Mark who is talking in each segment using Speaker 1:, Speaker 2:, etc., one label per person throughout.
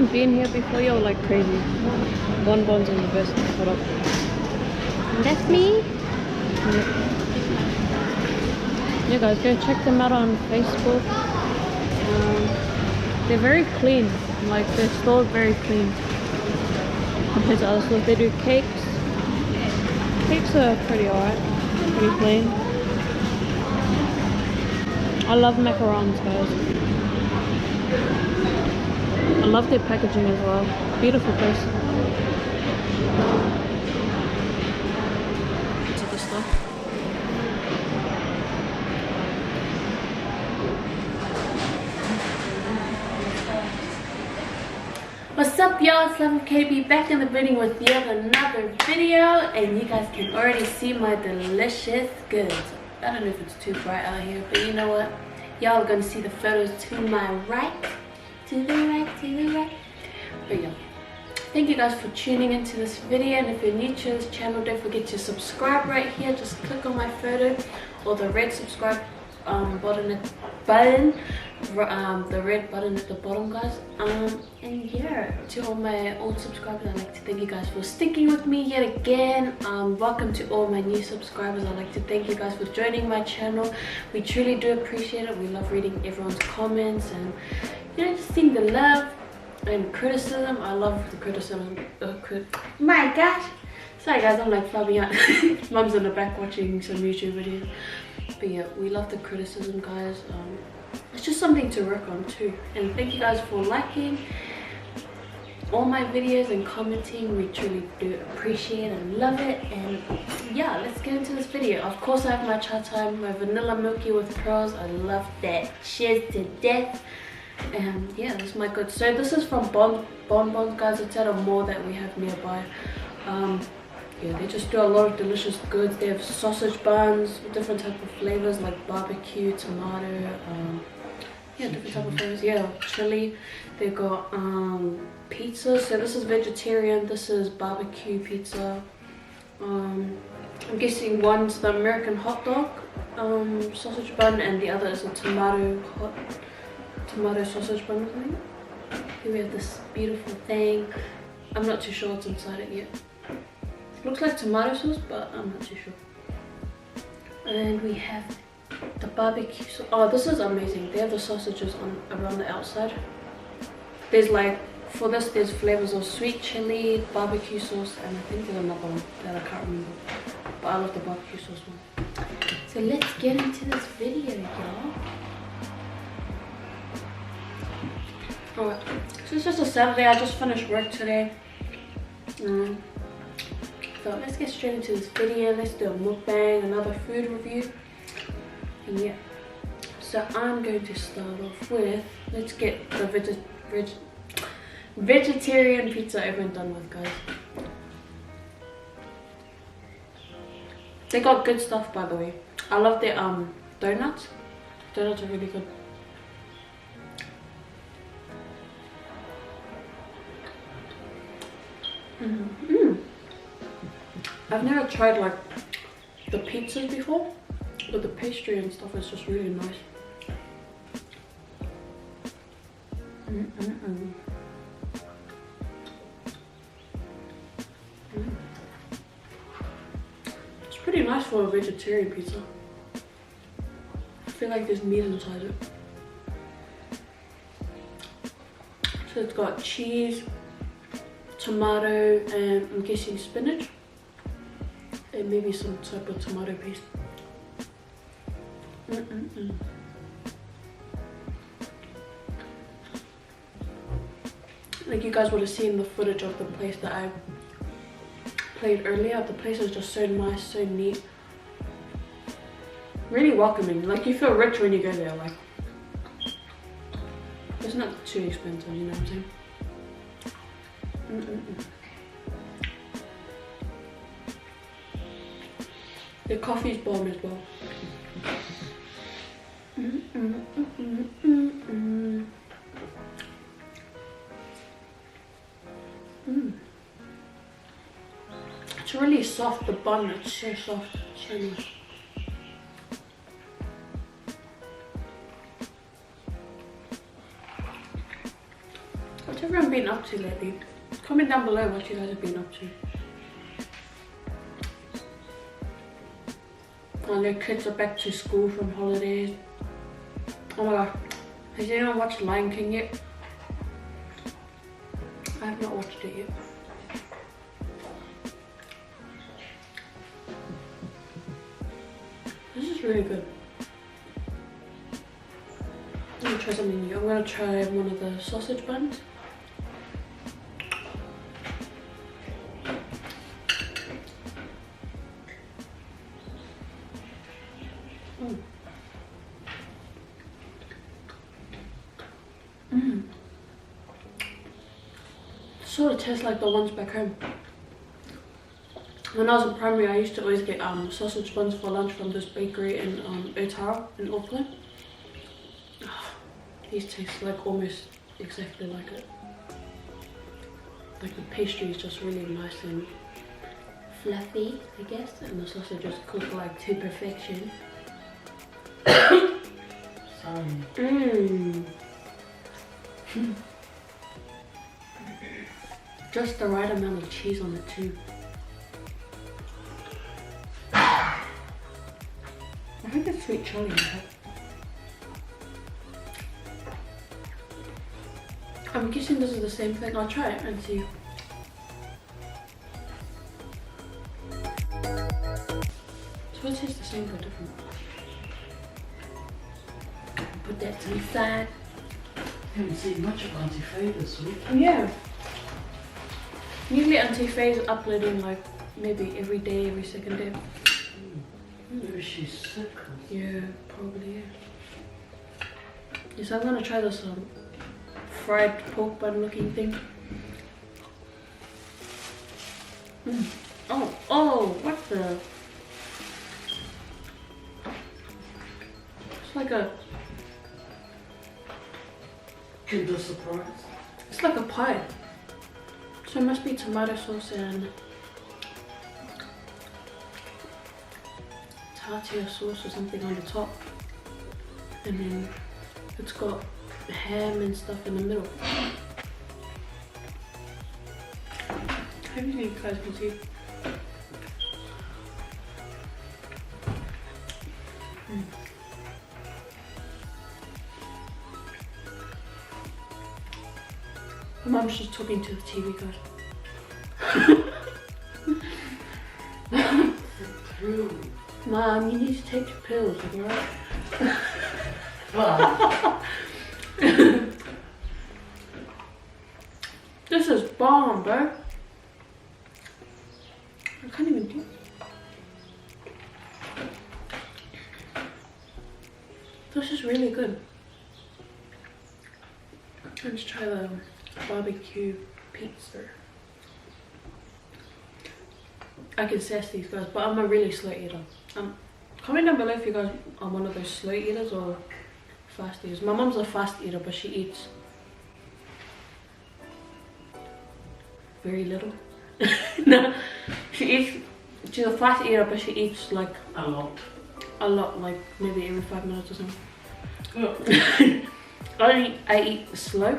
Speaker 1: haven't been here before, you're like crazy. Bonbons are the best. Hold up. That's me. Yeah guys, go check them out on Facebook. They're very clean. Like their store's very clean compared to other stores. They do cakes. Cakes are pretty alright. Pretty plain. I love macarons, guys. I love their packaging as well. Beautiful place. To the stuff. What's up, y'all? It's Wyf CaityB back in the video with yet another video, and you guys can already see my delicious goods. I don't know if it's too bright out here, but you know what? Y'all are gonna see the photos to my right. To the right, to the right. But yeah, thank you guys for tuning into this video, and if you're new to this channel, don't forget to subscribe right here. Just click on my photo or the red subscribe button, the red button at the bottom, guys. And yeah, to all my old subscribers, I'd like to thank you guys for sticking with me yet again. Welcome to all my new subscribers. I'd like to thank you guys for joining my channel. We truly do appreciate it. We love reading everyone's comments and, you know, just seeing the love and criticism. I love the criticism. My gosh, sorry guys, I'm like flubbing out. Mum's in the back watching some YouTube videos. But yeah, we love the criticism, guys. It's just something to work on too. And thank you guys for liking all my videos and commenting. We truly do appreciate and love it. And yeah, let's get into this video. Of course, I have my cha time, my vanilla milky with pearls. I love that shit to death. And yeah, this is my good. So this is from BONS, guys. It's at a mall that we have nearby. Yeah, they just do a lot of delicious goods. They have sausage buns, different type of flavors like barbecue, tomato, yeah, different type of flavors. Yeah, chili. They got pizza. So this is vegetarian. This is barbecue pizza. I'm guessing one's the American hot dog sausage bun, and the other is a tomato sausage bun, I think. Here we have this beautiful thing. I'm not too sure what's inside it yet. Looks like tomato sauce, but I'm not too sure. And we have the barbecue sauce. Oh, this is amazing. They have the sausages around the outside. There's like, for this, there's flavors of sweet chili, barbecue sauce, and I think there's another one that I can't remember. But I love the barbecue sauce one. So let's get into this video, y'all. Alright, so it's just a Saturday. I just finished work today. So let's get straight into this video. Let's do a mukbang, another food review. And yeah, so I'm going to start off with, let's get the vegetarian pizza over and done with, guys. They got good stuff, by the way. I love their donuts. Donuts are really good. I've never tried like the pizzas before, but the pastry and stuff is just really nice. It's pretty nice for a vegetarian pizza. I feel like there's meat inside it. So it's got cheese, tomato, and I'm guessing spinach. And maybe some type of tomato paste. Like you guys would have seen the footage of the place that I played earlier. The place is just so nice, so neat. Really welcoming. Like you feel rich when you go there. Like it's not too expensive, you know what I'm saying? The coffee's bomb as well. It's really soft, the bun, it's so soft, so nice. What's everyone being been up to lately? Comment down below what you guys have been up to. And their kids are back to school from holidays. Oh my god. Has anyone watched Lion King yet? I have not watched it yet. This is really good. I'm gonna try something new. I'm gonna try one of the sausage buns. Sort of tastes like the ones back home. When I was in primary, I used to always get sausage buns for lunch from this bakery in Otara in Auckland. These taste like almost exactly like it. Like the pastry is just really nice and fluffy, I guess, and the sausage is cooked like to perfection. Sorry. Just the right amount of cheese on it too. I think it's sweet chili. I'm guessing this is the same thing. I'll try it and see. So it tastes the same but different. Put that to the side.
Speaker 2: I haven't seen much of Auntie Faye this week.
Speaker 1: Yeah. Usually Auntie Faye is uploading like maybe every day, every second day.
Speaker 2: Maybe she's sick.
Speaker 1: Yeah, probably, yeah. Yes, I'm gonna try this fried pork bun looking thing. Oh, what the? It's like a...
Speaker 2: Kinder Surprise.
Speaker 1: It's like a pie. So it must be tomato sauce and tartar sauce or something on the top. And then it's got ham and stuff in the middle. Hopefully you guys can see. My mum's just talking to the TV, guys. Mom, you need to take your pills, alright? This is bomb, bro. I can't even do it. This is really good. Let's try the barbecue pizza. I can sass these guys, but I'm a really slow eater. Comment down below if you guys are one of those slow eaters or fast eaters. My mom's a fast eater, but she eats very little. No, she's a fast eater, but she eats like
Speaker 2: a lot, like
Speaker 1: maybe every 5 minutes or something. I eat slow.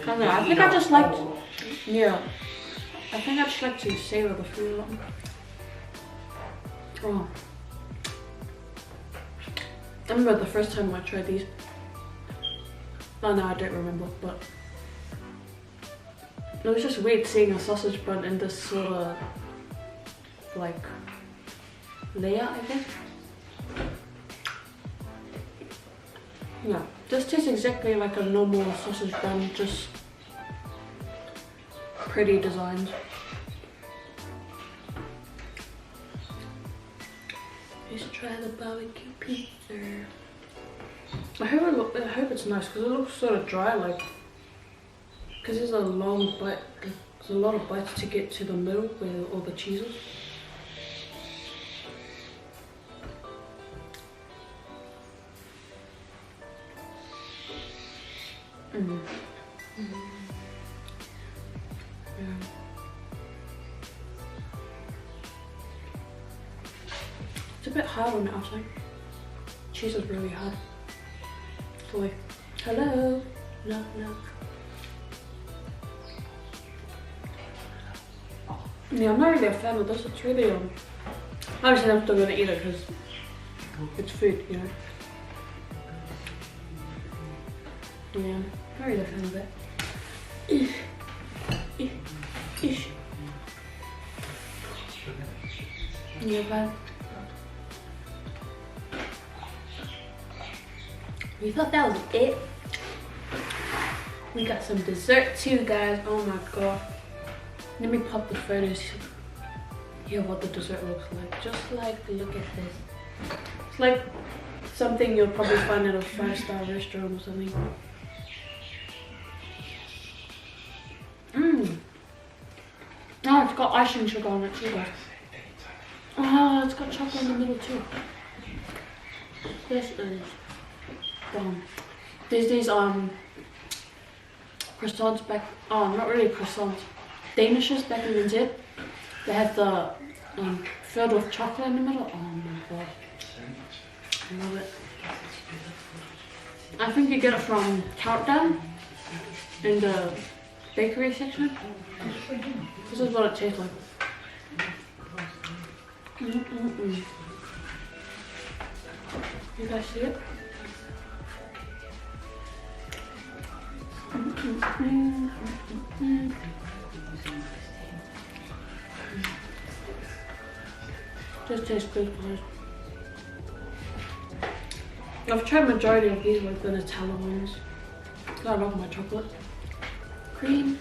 Speaker 1: I don't know, I think I just like, yeah, I think I just like to savor the food a lot. Oh. I remember the first time I tried these. Oh no, I don't remember, but it was just weird seeing a sausage bun in this sort of like layer, I guess. Yeah, this tastes exactly like a normal sausage bun, just pretty designed. Let's try the barbecue pizza. I hope it's nice because it looks sort of dry, like, because there's a long bite. There's a lot of bites to get to the middle where all the cheese is. Yeah. It's a bit hard on the outside. Cheese is really hard. Boy. Hello. No, no. Yeah, I'm not really a fan of this. It's really obviously I'm still gonna eat it because it's food, you know. Yeah, not really a fan of it. Ish. Ish. Ish. Yeah, but we thought that was it. We got some dessert too, guys. Oh my god. Let me pop the photos here what the dessert looks like. Just like, look at this. It's like something you'll probably find at a 5-star restaurant or something. Mmm. Oh, it's got icing sugar on it too, guys. Oh, it's got chocolate in the middle too. This is bomb. There's these croissants back. Oh, not really croissants. Danishes back in India. They have the filled with chocolate in the middle. Oh my god, I love it. I think you get it from Countdown in the bakery section. This is what it tastes like. You guys see it? Just tastes good, guys. I've tried majority of these like the Nutella ones. I love my chocolate. Cream.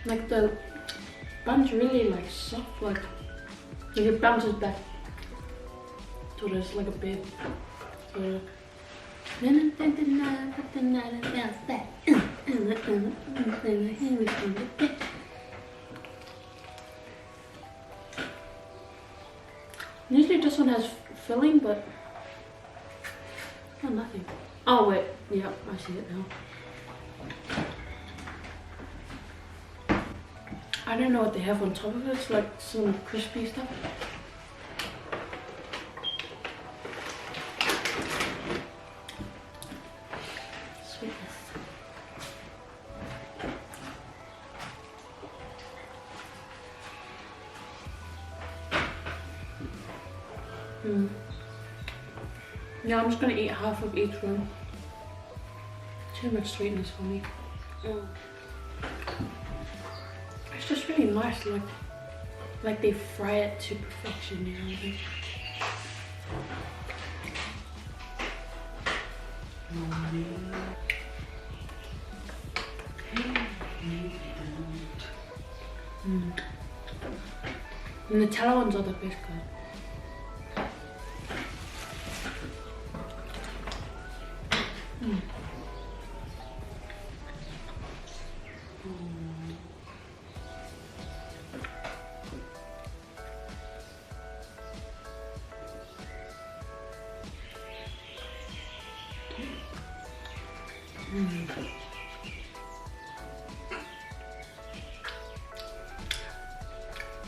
Speaker 1: Like the bun's really like soft, like it bounces back. So there's like a bit. So usually this one has filling, but oh, nothing. Oh wait, yeah, I see it now. I don't know what they have on top of it. It's like some crispy stuff. Sweetness. Yeah, I'm just gonna eat half of each one. Too much sweetness for me. It's just really nice, like they fry it to perfection, you know what I mean? The Nutella ones are the best, guys.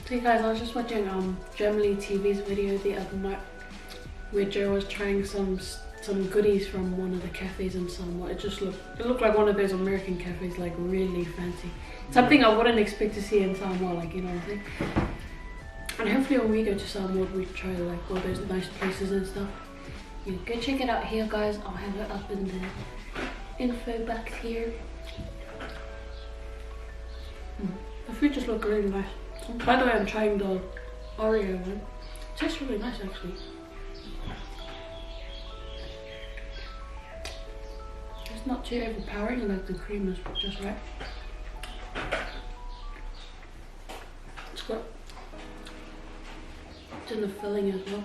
Speaker 1: Hey guys, I was just watching Germany TV's video the other night where Joe was trying some goodies from one of the cafes in Samoa. It looked like one of those American cafes, like really fancy. Something I wouldn't expect to see in Samoa, like, you know what I'm saying? And hopefully when we go to Samoa we try like all those nice places and stuff. Yeah, go check it out here, guys. I'll have it up in the info box here. The food just looked really nice. By the way, I'm trying the Oreo one. It tastes really nice, actually. It's not too overpowering, like the cream is just right. It's got, it's in the filling as well.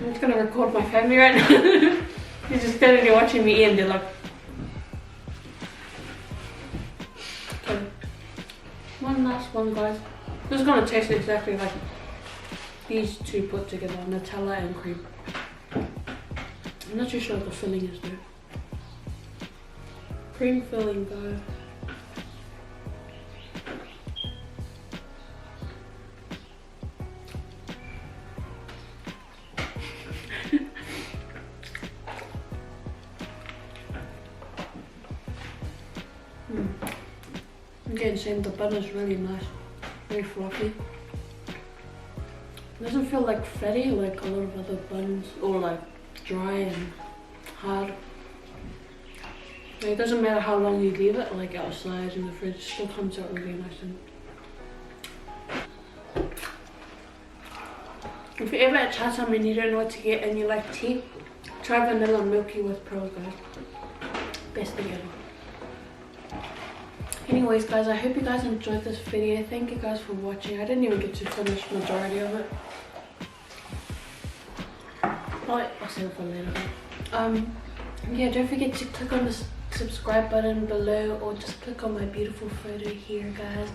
Speaker 1: I'm just gonna record my family right now. He's just standing there watching me eat and they're like, okay. One last one. one, guys. This is gonna taste exactly like these two put together, Nutella and cream. I'm not too sure what the filling is though. Cream filling, guys. Again, same, the bun is really nice, very fluffy. It doesn't feel like fatty like a lot of other buns, or like dry and hard. It doesn't matter how long you leave it, like outside in the fridge, it still comes out really nice. And if you ever at chat time and you don't know what to get and you like tea, try vanilla milky with pearls, guys. Best thing ever. Anyways, guys, I hope you guys enjoyed this video. Thank you guys for watching. I didn't even get to finish majority of it. I'll save it for later. Yeah, don't forget to click on the subscribe button below, or just click on my beautiful photo here, guys.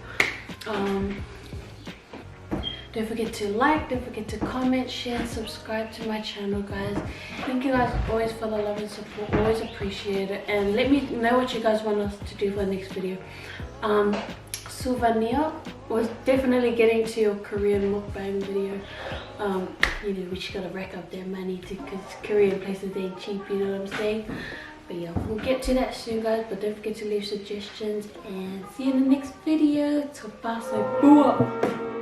Speaker 1: Don't forget to like, don't forget to comment, share, and subscribe to my channel, guys. Thank you guys always for the love and support, always appreciate it. And let me know what you guys want us to do for the next video. Souvenir was definitely getting to your Korean mukbang video. You know, we just gotta rack up their money because Korean places ain't cheap, you know what I'm saying? But yeah, we'll get to that soon, guys. But don't forget to leave suggestions, and see you in the next video. So bye, so boo up.